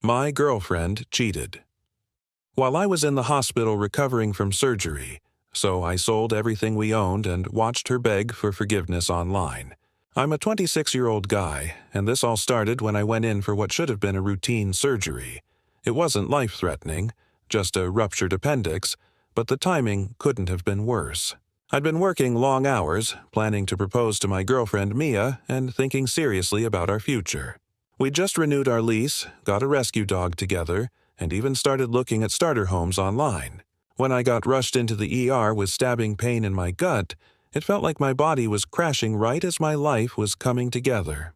My girlfriend cheated. While I was in the hospital recovering from surgery, so I sold everything we owned and watched her beg for forgiveness online. I'm a 26-year-old guy, and this all started when I went in for what should have been a routine surgery. It wasn't life-threatening, just a ruptured appendix, but the timing couldn't have been worse. I'd been working long hours, planning to propose to my girlfriend Mia and thinking seriously about our future. We'd just renewed our lease, got a rescue dog together, and even started looking at starter homes online. When I got rushed into the ER with stabbing pain in my gut, it felt like my body was crashing right as my life was coming together.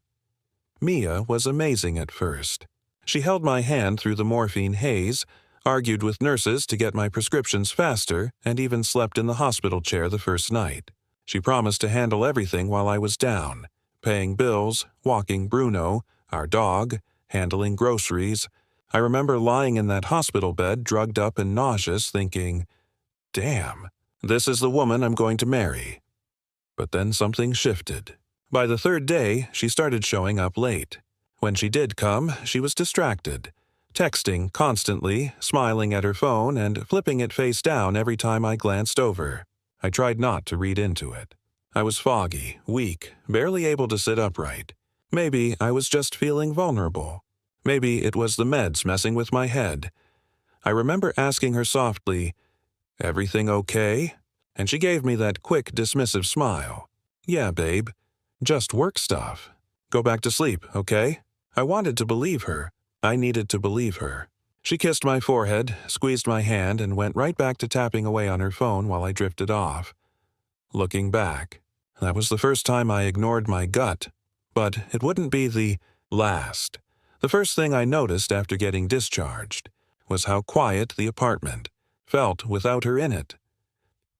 Mia was amazing at first. She held my hand through the morphine haze, argued with nurses to get my prescriptions faster, and even slept in the hospital chair the first night. She promised to handle everything while I was down, paying bills, walking Bruno, our dog, handling groceries. I remember lying in that hospital bed, drugged up and nauseous, thinking, damn, this is the woman I'm going to marry. But then something shifted. By the third day, she started showing up late. When she did come, she was distracted, texting constantly, smiling at her phone, and flipping it face down every time I glanced over. I tried not to read into it. I was foggy, weak, barely able to sit upright. Maybe I was just feeling vulnerable. Maybe it was the meds messing with my head. I remember asking her softly, "Everything okay?" And she gave me that quick, dismissive smile. "Yeah, babe. Just work stuff. Go back to sleep, okay?" I wanted to believe her. I needed to believe her. She kissed my forehead, squeezed my hand, and went right back to tapping away on her phone while I drifted off. Looking back, that was the first time I ignored my gut. But it wouldn't be the last. The first thing I noticed after getting discharged was how quiet the apartment felt without her in it.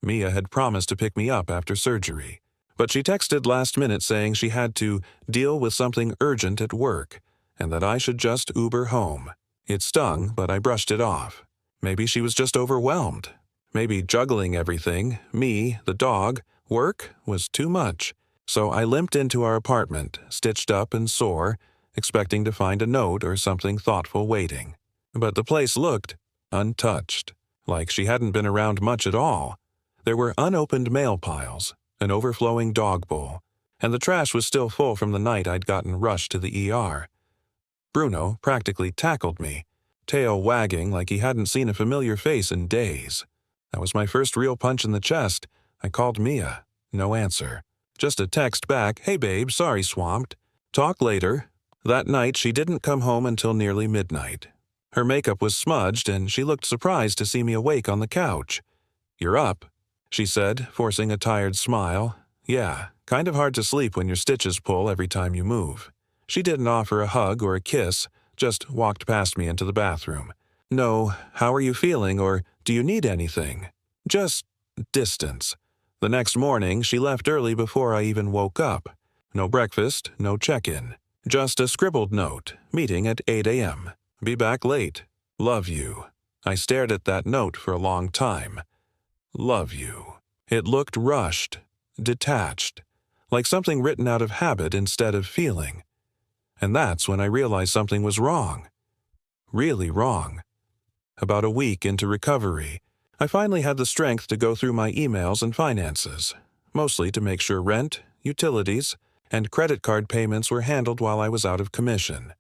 Mia had promised to pick me up after surgery, but she texted last minute saying she had to deal with something urgent at work and that I should just Uber home. It stung, but I brushed it off. Maybe she was just overwhelmed. Maybe juggling everything, me, the dog, work, was too much. So I limped into our apartment, stitched up and sore, expecting to find a note or something thoughtful waiting. But the place looked untouched, like she hadn't been around much at all. There were unopened mail piles, an overflowing dog bowl, and the trash was still full from the night I'd gotten rushed to the ER. Bruno practically tackled me, tail wagging like he hadn't seen a familiar face in days. That was my first real punch in the chest. I called Mia. No answer. Just a text back, "Hey babe, sorry swamped. Talk later." That night she didn't come home until nearly midnight. Her makeup was smudged and she looked surprised to see me awake on the couch. "You're up," she said, forcing a tired smile. "Yeah, kind of hard to sleep when your stitches pull every time you move." She didn't offer a hug or a kiss, just walked past me into the bathroom. No, "How are you feeling?" or "Do you need anything?" Just distance. The next morning, she left early before I even woke up. No breakfast, no check-in. Just a scribbled note, meeting at 8 a.m. Be back late. Love you. I stared at that note for a long time. Love you. It looked rushed, detached, like something written out of habit instead of feeling. And that's when I realized something was wrong. Really wrong. About a week into recovery, I finally had the strength to go through my emails and finances, mostly to make sure rent, utilities, and credit card payments were handled while I was out of commission.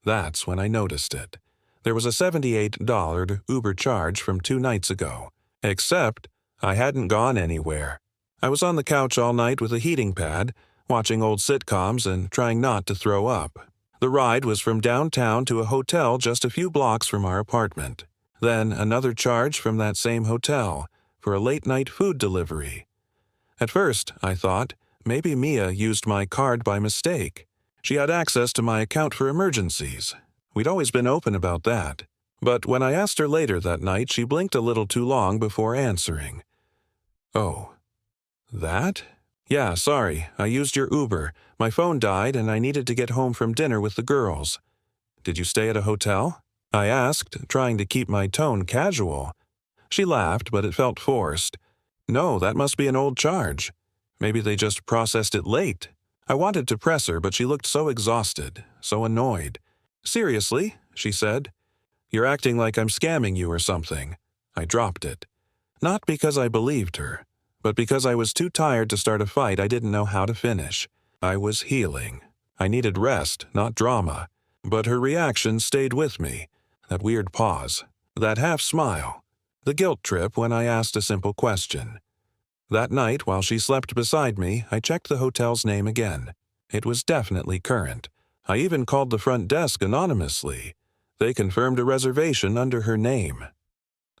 That's when I noticed it. There was a $78 Uber charge from 2 nights ago, except I hadn't gone anywhere. I was on the couch all night with a heating pad, watching old sitcoms and trying not to throw up. The ride was from downtown to a hotel just a few blocks from our apartment. Then another charge from that same hotel for a late-night food delivery. At first, I thought, maybe Mia used my card by mistake. She had access to my account for emergencies. We'd always been open about that. But when I asked her later that night, she blinked a little too long before answering. "Oh, that? Yeah, sorry, I used your Uber. My phone died and I needed to get home from dinner with the girls. Did you stay at a hotel?" I asked, trying to keep my tone casual. She laughed, but it felt forced. "No, that must be an old charge. Maybe they just processed it late." I wanted to press her, but she looked so exhausted, so annoyed. "Seriously?" she said. "You're acting like I'm scamming you or something." I dropped it. Not because I believed her, but because I was too tired to start a fight I didn't know how to finish. I was healing. I needed rest, not drama. But her reaction stayed with me. That weird pause. That half-smile. The guilt trip when I asked a simple question. That night, while she slept beside me, I checked the hotel's name again. It was definitely current. I even called the front desk anonymously. They confirmed a reservation under her name.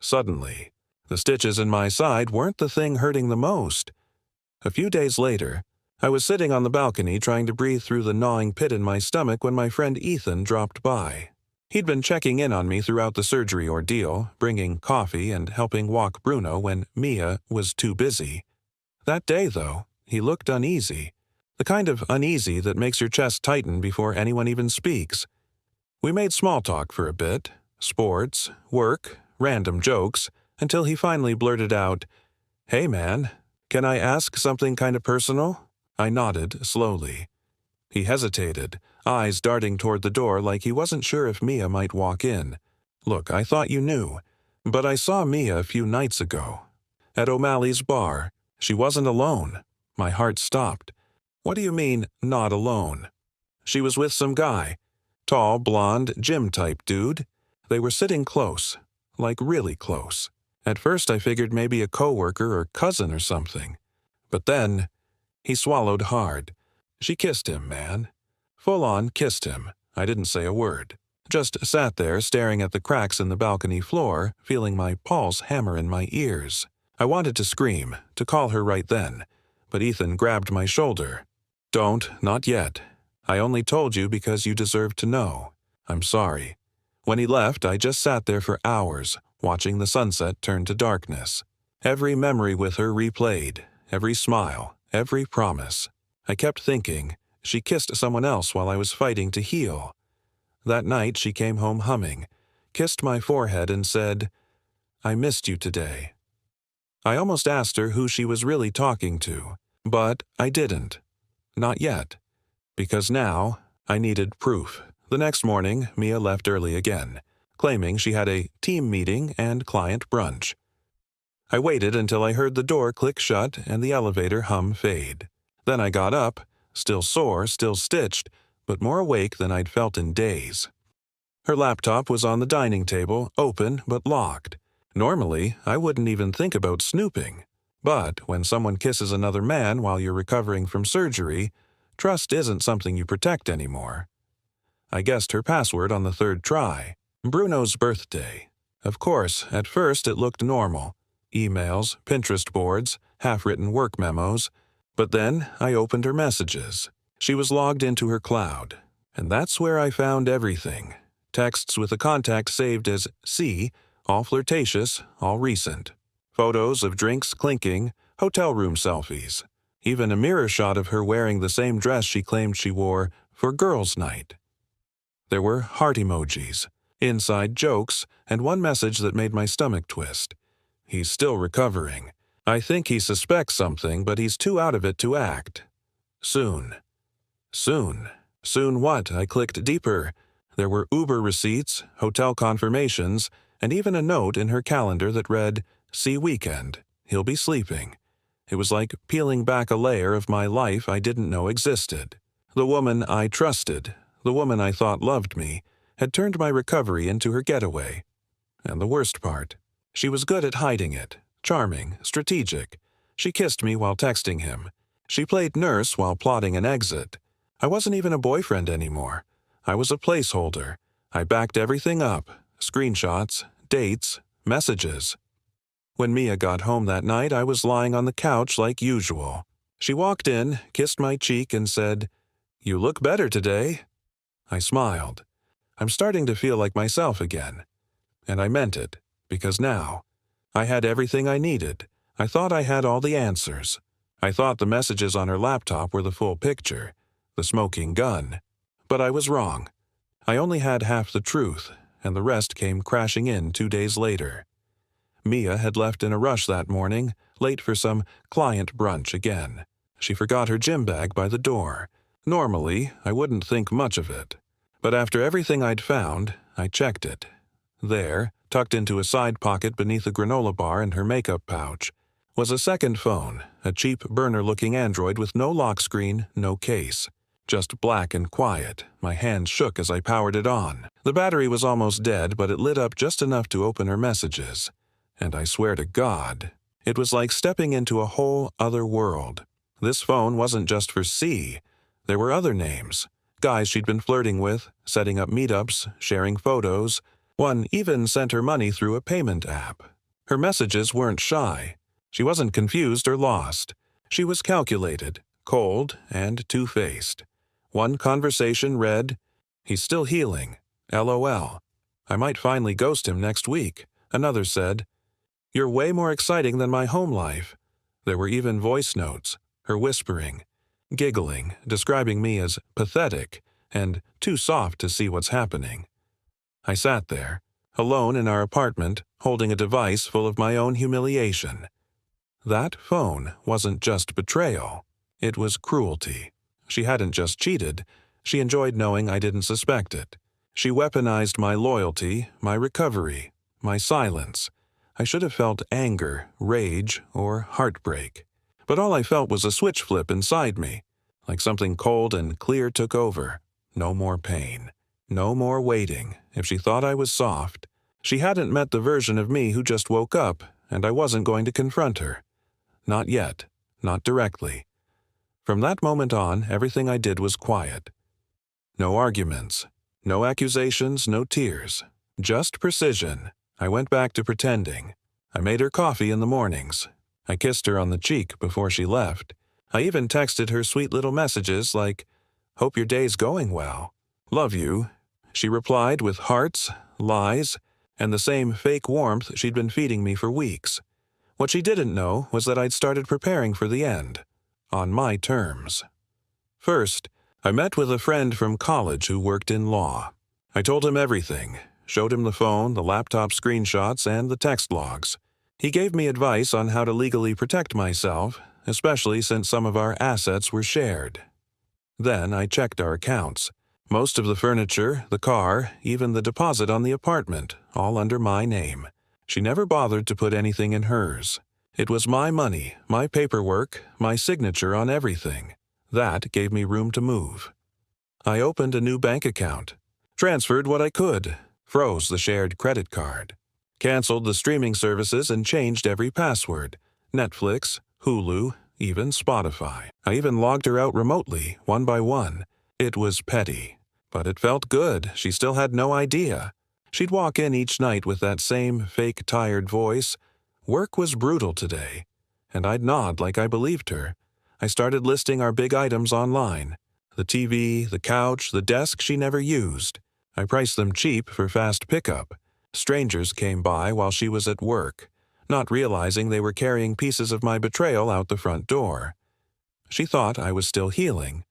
Suddenly, the stitches in my side weren't the thing hurting the most. A few days later, I was sitting on the balcony trying to breathe through the gnawing pit in my stomach when my friend Ethan dropped by. He'd been checking in on me throughout the surgery ordeal, bringing coffee and helping walk Bruno when Mia was too busy. That day, though, he looked uneasy. The kind of uneasy that makes your chest tighten before anyone even speaks. We made small talk for a bit, sports, work, random jokes, until he finally blurted out, "Hey man, can I ask something kind of personal?" I nodded slowly. He hesitated, eyes darting toward the door like he wasn't sure if Mia might walk in. "Look, I thought you knew, but I saw Mia a few nights ago. At O'Malley's bar. She wasn't alone." My heart stopped. "What do you mean, not alone?" "She was with some guy. Tall, blonde, gym-type dude. They were sitting close. Like really close. At first I figured maybe a coworker or cousin or something. But then, he swallowed hard. She kissed him, man. Full on kissed him. I didn't say a word. Just sat there staring at the cracks in the balcony floor, feeling my pulse hammer in my ears. I wanted to scream, to call her right then. But Ethan grabbed my shoulder. "Don't, not yet. I only told you because you deserve to know. I'm sorry." When he left, I just sat there for hours, watching the sunset turn to darkness. Every memory with her replayed, every smile, every promise. I kept thinking, she kissed someone else while I was fighting to heal. That night she came home humming, kissed my forehead and said, "I missed you today." I almost asked her who she was really talking to, but I didn't. Not yet. Because now, I needed proof. The next morning, Mia left early again, claiming she had a team meeting and client brunch. I waited until I heard the door click shut and the elevator hum fade. Then I got up, still sore, still stitched, but more awake than I'd felt in days. Her laptop was on the dining table, open but locked. Normally, I wouldn't even think about snooping. But when someone kisses another man while you're recovering from surgery, trust isn't something you protect anymore. I guessed her password on the third try. Bruno's birthday. Of course, at first it looked normal. Emails, Pinterest boards, half-written work memos. But then I opened her messages. She was logged into her cloud. And that's where I found everything. Texts with a contact saved as C, all flirtatious, all recent. Photos of drinks clinking, hotel room selfies. Even a mirror shot of her wearing the same dress she claimed she wore for girls' night. There were heart emojis, inside jokes, and one message that made my stomach twist. He's still recovering. I think he suspects something, but he's too out of it to act. Soon. Soon. Soon what? I clicked deeper. There were Uber receipts, hotel confirmations, and even a note in her calendar that read, "See weekend. He'll be sleeping." It was like peeling back a layer of my life I didn't know existed. The woman I trusted, the woman I thought loved me, had turned my recovery into her getaway. And the worst part, she was good at hiding it, charming, strategic. She kissed me while texting him. She played nurse while plotting an exit. I wasn't even a boyfriend anymore. I was a placeholder. I backed everything up, screenshots, dates, messages. When Mia got home that night, I was lying on the couch like usual. She walked in, kissed my cheek, and said, "You look better today." I smiled. I'm starting to feel like myself again. And I meant it, because now, I had everything I needed. I thought I had all the answers. I thought the messages on her laptop were the full picture, the smoking gun. But I was wrong. I only had half the truth, and the rest came crashing in 2 days later. Mia had left in a rush that morning, late for some client brunch again. She forgot her gym bag by the door. Normally, I wouldn't think much of it. But after everything I'd found, I checked it. There, tucked into a side pocket beneath a granola bar and her makeup pouch, was a second phone, a cheap burner-looking Android with no lock screen, no case. Just black and quiet. My hands shook as I powered it on. The battery was almost dead, but it lit up just enough to open her messages. And I swear to God, it was like stepping into a whole other world. This phone wasn't just for C. There were other names. Guys she'd been flirting with, setting up meetups, sharing photos. One even sent her money through a payment app. Her messages weren't shy. She wasn't confused or lost. She was calculated, cold, and two-faced. One conversation read, "He's still healing. LOL. I might finally ghost him next week." Another said, "You're way more exciting than my home life." There were even voice notes, her whispering, giggling, describing me as pathetic and too soft to see what's happening. I sat there, alone in our apartment, holding a device full of my own humiliation. That phone wasn't just betrayal. It was cruelty. She hadn't just cheated. She enjoyed knowing I didn't suspect it. She weaponized my loyalty, my recovery, my silence. I should have felt anger, rage, or heartbreak. But all I felt was a switch flip inside me, like something cold and clear took over. No more pain. No more waiting. If she thought I was soft, she hadn't met the version of me who just woke up, and I wasn't going to confront her. Not yet. Not directly. From that moment on, everything I did was quiet. No arguments. No accusations, no tears. Just precision. I went back to pretending. I made her coffee in the mornings. I kissed her on the cheek before she left. I even texted her sweet little messages like, "Hope your day's going well. Love you." She replied with hearts, lies, and the same fake warmth she'd been feeding me for weeks. What she didn't know was that I'd started preparing for the end. On my terms. First, I met with a friend from college who worked in law. I told him everything, showed him the phone, the laptop screenshots, and the text logs. He gave me advice on how to legally protect myself, especially since some of our assets were shared. Then I checked our accounts. Most of the furniture, the car, even the deposit on the apartment, all under my name. She never bothered to put anything in hers. It was my money, my paperwork, my signature on everything. That gave me room to move. I opened a new bank account, transferred what I could, froze the shared credit card, canceled the streaming services and changed every password, Netflix, Hulu, even Spotify. I even logged her out remotely, one by one. It was petty, but it felt good. She still had no idea. She'd walk in each night with that same fake tired voice. Work was brutal today, and I'd nod like I believed her. I started listing our big items online. The TV, the couch, the desk she never used. I priced them cheap for fast pickup. Strangers came by while she was at work, not realizing they were carrying pieces of my betrayal out the front door. She thought I was still healing,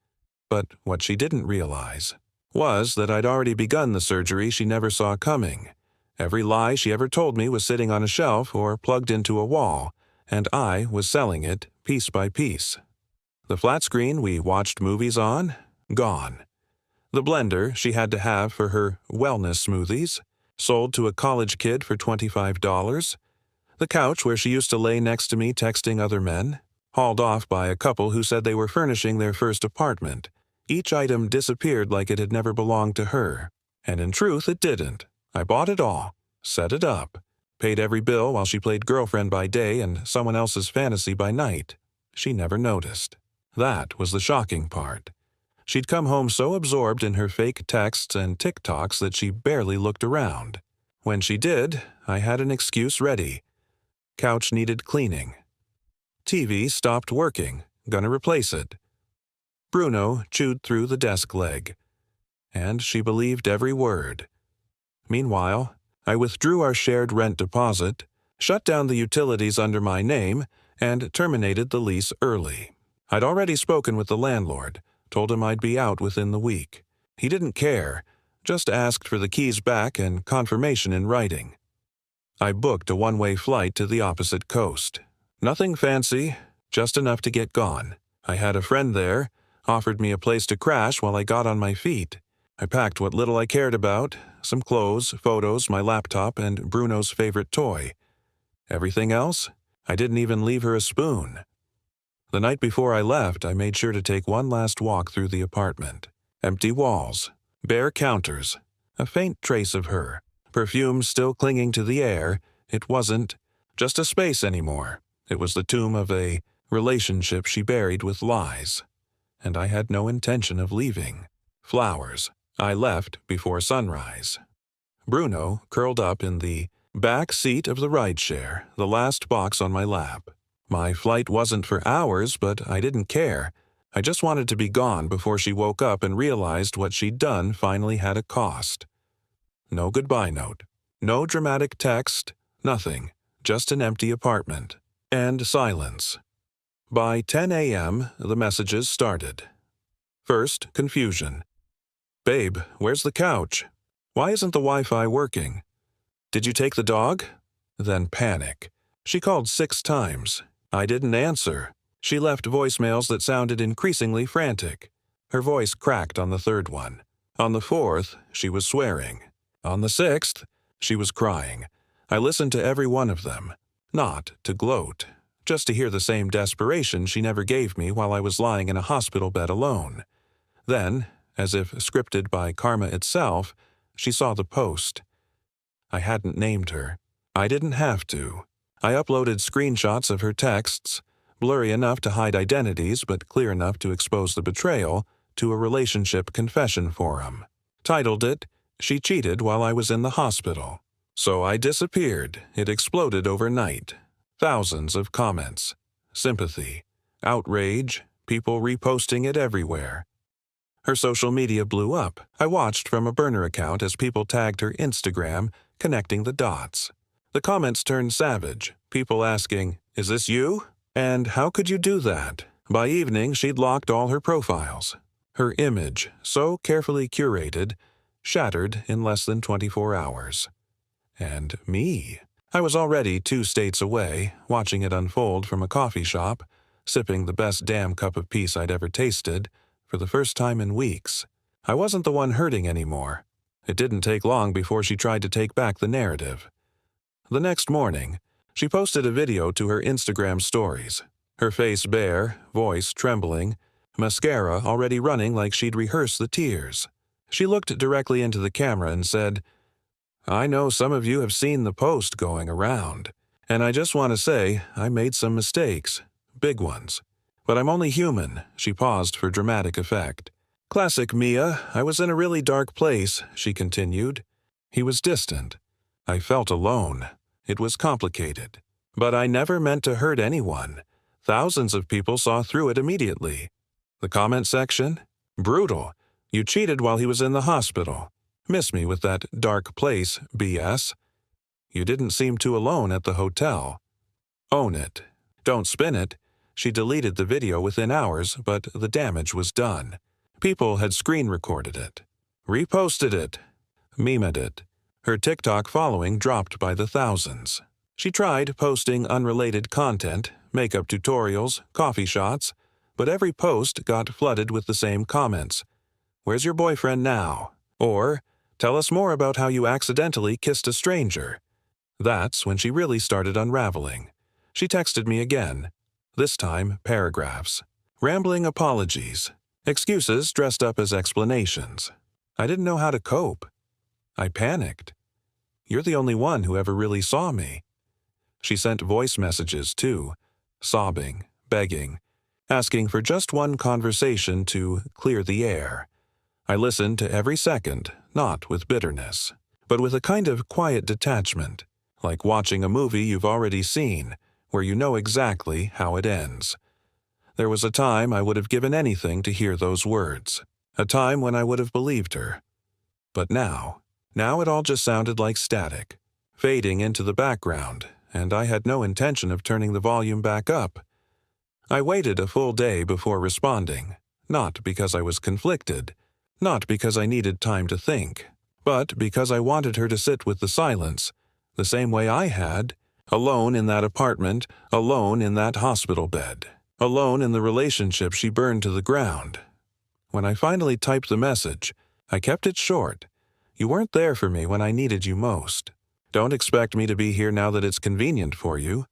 but what she didn't realize was that I'd already begun the surgery she never saw coming. Every lie she ever told me was sitting on a shelf or plugged into a wall, and I was selling it piece by piece. The flat screen we watched movies on? Gone. The blender she had to have for her wellness smoothies? Sold to a college kid for $25. The couch where she used to lay next to me texting other men? Hauled off by a couple who said they were furnishing their first apartment. Each item disappeared like it had never belonged to her. And in truth, it didn't. I bought it all, set it up, paid every bill while she played girlfriend by day and someone else's fantasy by night. She never noticed. That was the shocking part. She'd come home so absorbed in her fake texts and TikToks that she barely looked around. When she did, I had an excuse ready. Couch needed cleaning. TV stopped working, gonna replace it. Bruno chewed through the desk leg. And she believed every word. Meanwhile, I withdrew our shared rent deposit, shut down the utilities under my name, and terminated the lease early. I'd already spoken with the landlord, told him I'd be out within the week. He didn't care, just asked for the keys back and confirmation in writing. I booked a one-way flight to the opposite coast. Nothing fancy, just enough to get gone. I had a friend there, offered me a place to crash while I got on my feet. I packed what little I cared about, some clothes, photos, my laptop, and Bruno's favorite toy. Everything else? I didn't even leave her a spoon. The night before I left, I made sure to take one last walk through the apartment. Empty walls, bare counters, a faint trace of her, perfume still clinging to the air. It wasn't just a space anymore. It was the tomb of a relationship she buried with lies. And I had no intention of leaving. Flowers. I left before sunrise. Bruno curled up in the back seat of the rideshare, the last box on my lap. My flight wasn't for hours, but I didn't care. I just wanted to be gone before she woke up and realized what she'd done finally had a cost. No goodbye note. No dramatic text. Nothing. Just an empty apartment. And silence. By 10 a.m., the messages started. First, confusion. Babe, where's the couch? Why isn't the Wi-Fi working? Did you take the dog? Then panic. She called 6 times. I didn't answer. She left voicemails that sounded increasingly frantic. Her voice cracked on the 3rd one. On the 4th, she was swearing. On the 6th, she was crying. I listened to every one of them. Not to gloat, just to hear the same desperation she never gave me while I was lying in a hospital bed alone. Then, as if scripted by karma itself, she saw the post. I hadn't named her. I didn't have to. I uploaded screenshots of her texts, blurry enough to hide identities but clear enough to expose the betrayal, to a relationship confession forum. Titled it, "She Cheated While I Was in the Hospital." So I disappeared. It exploded overnight. Thousands of comments. Sympathy. Outrage. People reposting it everywhere. Her social media blew up. I watched from a burner account as people tagged her Instagram, connecting the dots. The comments turned savage, people asking, "Is this you? And how could you do that?" By evening, she'd locked all her profiles. Her image, so carefully curated, shattered in less than 24 hours. And me. I was already 2 states away, watching it unfold from a coffee shop, sipping the best damn cup of peace I'd ever tasted, for the first time in weeks. I wasn't the one hurting anymore. It didn't take long before she tried to take back the narrative. The next morning, she posted a video to her Instagram stories, her face bare, voice trembling, mascara already running like she'd rehearsed the tears. She looked directly into the camera and said, "I know some of you have seen the post going around, and I just want to say I made some mistakes, big ones. But I'm only human." She paused for dramatic effect. "Classic Mia, I was in a really dark place," she continued. He was distant. I felt alone. It was complicated. But I never meant to hurt anyone. Thousands of people saw through it immediately. The comment section? Brutal. You cheated while he was in the hospital. Miss me with that dark place, BS. You didn't seem too alone at the hotel. Own it. Don't spin it. She deleted the video within hours, but the damage was done. People had screen recorded it, reposted it, memed it. Her TikTok following dropped by the thousands. She tried posting unrelated content, makeup tutorials, coffee shots, but every post got flooded with the same comments. "Where's your boyfriend now?" Or, "Tell us more about how you accidentally kissed a stranger." That's when she really started unraveling. She texted me again. This time, paragraphs. Rambling apologies. Excuses dressed up as explanations. I didn't know how to cope. I panicked. "You're the only one who ever really saw me." She sent voice messages, too, sobbing, begging, asking for just one conversation to clear the air. I listened to every second, not with bitterness, but with a kind of quiet detachment, like watching a movie you've already seen, where you know exactly how it ends. There was a time I would have given anything to hear those words, a time when I would have believed her. But now it all just sounded like static, fading into the background, and I had no intention of turning the volume back up. I waited a full day before responding, not because I was conflicted, not because I needed time to think, but because I wanted her to sit with the silence, the same way I had, alone in that apartment, alone in that hospital bed, alone in the relationship she burned to the ground. When I finally typed the message, I kept it short. You weren't there for me when I needed you most. Don't expect me to be here now that it's convenient for you.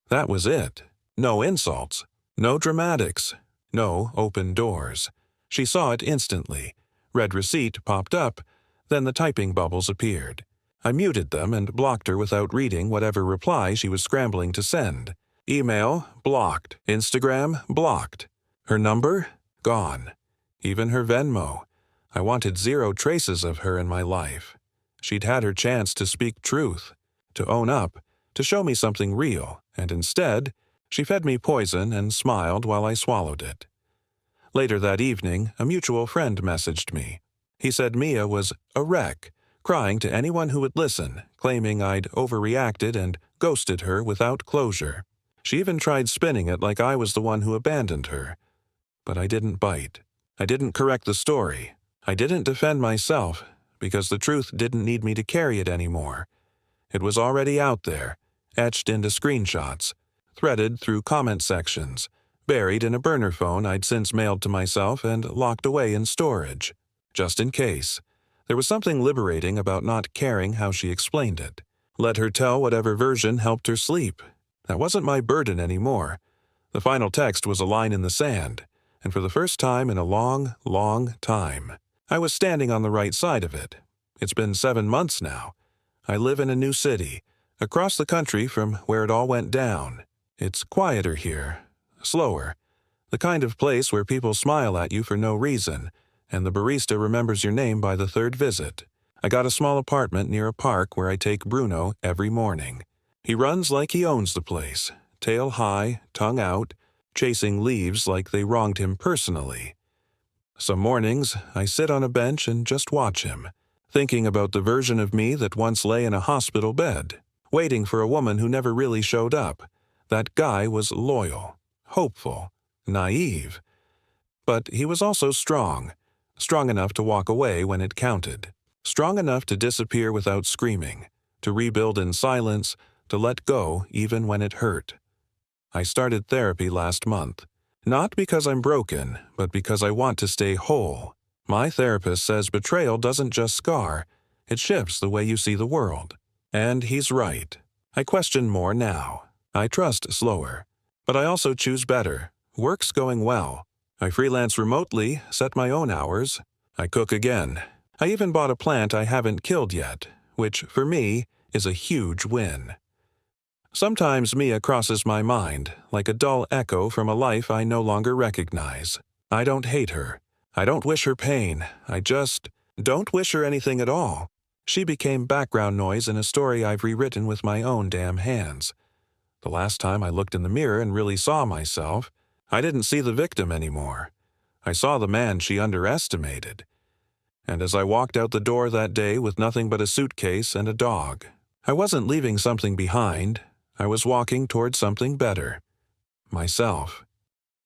That was it. No insults. No dramatics. No open doors. She saw it instantly. Read receipt popped up, then the typing bubbles appeared. I muted them and blocked her without reading whatever reply she was scrambling to send. Email, blocked. Instagram, blocked. Her number? Gone. Even her Venmo. I wanted zero traces of her in my life. She'd had her chance to speak truth, to own up, to show me something real, and instead, she fed me poison and smiled while I swallowed it. Later that evening, a mutual friend messaged me. He said Mia was a wreck, crying to anyone who would listen, claiming I'd overreacted and ghosted her without closure. She even tried spinning it like I was the one who abandoned her. But I didn't bite. I didn't correct the story. I didn't defend myself, because the truth didn't need me to carry it anymore. It was already out there, etched into screenshots, threaded through comment sections, buried in a burner phone I'd since mailed to myself and locked away in storage. Just in case. There was something liberating about not caring how she explained it. Let her tell whatever version helped her sleep. That wasn't my burden anymore. The final text was a line in the sand, and for the first time in a long, long time, I was standing on the right side of it. It's been 7 months now. I live in a new city, across the country from where it all went down. It's quieter here, slower, the kind of place where people smile at you for no reason, and the barista remembers your name by the 3rd visit. I got a small apartment near a park where I take Bruno every morning. He runs like he owns the place, tail high, tongue out, chasing leaves like they wronged him personally. Some mornings, I sit on a bench and just watch him, thinking about the version of me that once lay in a hospital bed, waiting for a woman who never really showed up. That guy was loyal, hopeful, naive. But he was also strong enough to walk away when it counted, strong enough to disappear without screaming, to rebuild in silence, to let go even when it hurt. I started therapy last month, not because I'm broken, but because I want to stay whole. My therapist says betrayal doesn't just scar, it shifts the way you see the world. And he's right. I question more now. I trust slower. But I also choose better. Work's going well. I freelance remotely, set my own hours. I cook again. I even bought a plant I haven't killed yet, which, for me, is a huge win. Sometimes Mia crosses my mind, like a dull echo from a life I no longer recognize. I don't hate her. I don't wish her pain. I just don't wish her anything at all. She became background noise in a story I've rewritten with my own damn hands. The last time I looked in the mirror and really saw myself, I didn't see the victim anymore. I saw the man she underestimated. And as I walked out the door that day with nothing but a suitcase and a dog, I wasn't leaving something behind. I was walking toward something better. Myself.